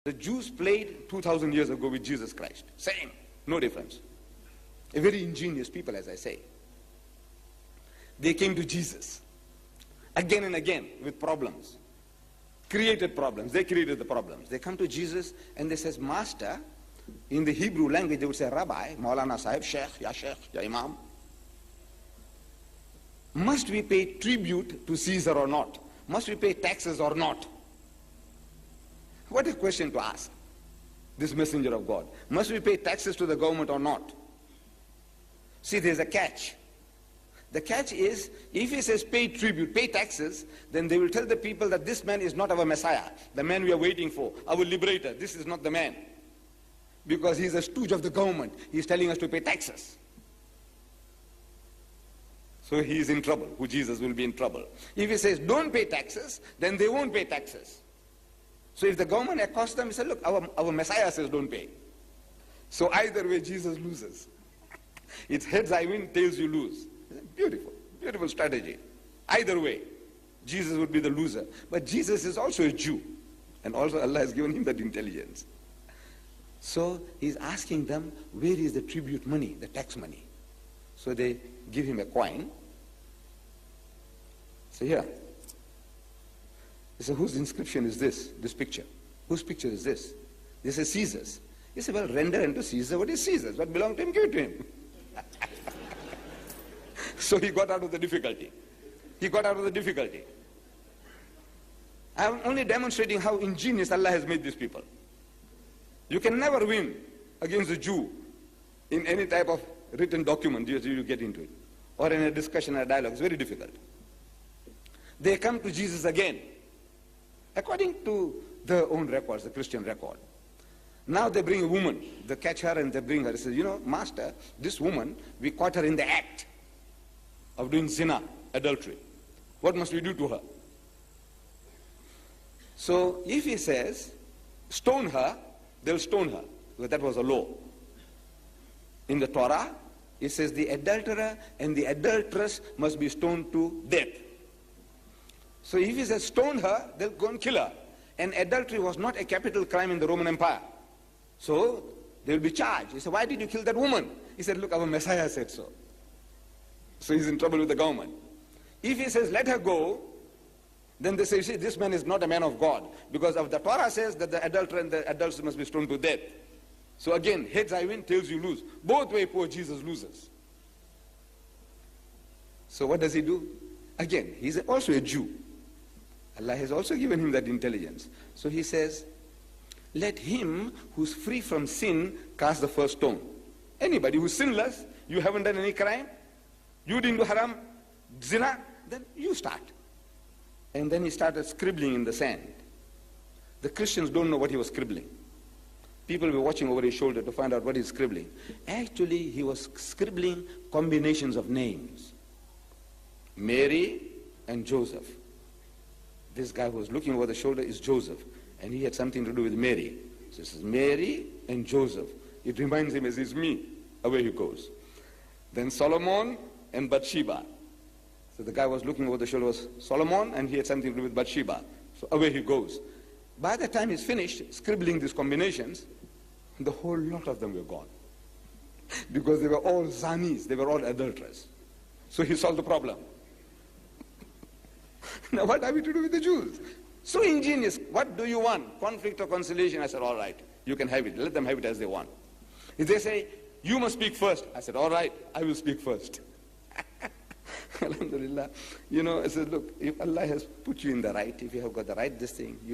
The Jews played 2,000 years ago with Jesus Christ. Same, no difference. A very ingenious people, as I say. They came to Jesus again and again with problems. Created problems. They created the problems. They come to Jesus and they says, Master, in the Hebrew language they would say, Rabbi, Maulana Sahib, Sheikh, Ya Imam. Must we pay tribute to Caesar or not? Must we pay taxes or not? What a question to ask this messenger of God. Must we pay taxes to the government or not? See, there's a catch. The catch is, if he says pay tribute, pay taxes, then they will tell the people that this man is not our Messiah, the man we are waiting for, our liberator. This is not the man. Because he's a stooge of the government. He's telling us to pay taxes. So he is in trouble, who Jesus will be in trouble. If he says don't pay taxes, then they won't pay taxes. So if the government accosts them, he said, look, our Messiah says don't pay. So either way, Jesus loses. It's heads I win, tails you lose. Beautiful, beautiful strategy. Either way, Jesus would be the loser. But Jesus is also a Jew. And also Allah has given him that intelligence. So he's asking them, where is the tribute money, the tax money? So they give him a coin. So here. He said, whose inscription is this picture? Whose picture is this? This is Caesar's. He said, well, render unto Caesar what is Caesar's. What belonged to him, give it to him. So he got out of the difficulty. He got out of the difficulty. I am only demonstrating how ingenious Allah has made these people. You can never win against a Jew in any type of written document you get into it. Or in a discussion or a dialogue. It's very difficult. They come to Jesus again. According to their own records, the Christian record. Now they bring a woman. They catch her and they bring her. They say, you know, Master, this woman, we caught her in the act of doing zina, adultery. What must we do to her? So if he says, stone her, they'll stone her. Because that was a law. In the Torah, it says the adulterer and the adulteress must be stoned to death. So if he says stone her, they'll go and kill her. And adultery was not a capital crime in the Roman Empire. So they'll be charged. He said, why did you kill that woman? He said, look, our Messiah said so. So he's in trouble with the government. If he says, let her go, then they say, see, this man is not a man of God. Because of the Torah says that the adulterer and the adulteress must be stoned to death. So again, heads I win, tails you lose. Both way, poor Jesus loses. So what does he do? Again, he's also a Jew. Allah has also given him that intelligence. So he says, let him who's free from sin cast the first stone. Anybody who's sinless, you haven't done any crime, you didn't do haram, zina, then you start. And then he started scribbling in the sand. The Christians don't know what he was scribbling. People were watching over his shoulder to find out what he's scribbling. Actually, he was scribbling combinations of names. Mary and Joseph. This guy who was looking over the shoulder is Joseph, and he had something to do with Mary. So this is Mary and Joseph. It reminds him as is me. Away he goes. Then Solomon and Bathsheba. So the guy was looking over the shoulder was Solomon, and he had something to do with Bathsheba. So away he goes. By the time he's finished scribbling these combinations, the whole lot of them were gone. Because they were all zanis, they were all adulterers. So he solved the problem. Now what are we to do with the Jews? So ingenious. What do you want? Conflict or conciliation? I said, all right, you can have it. Let them have it as they want. If they say, you must speak first, I said, all right, I will speak first. Alhamdulillah. You know, I said, look, if Allah has put you in the right, if you have got the right this thing, you don't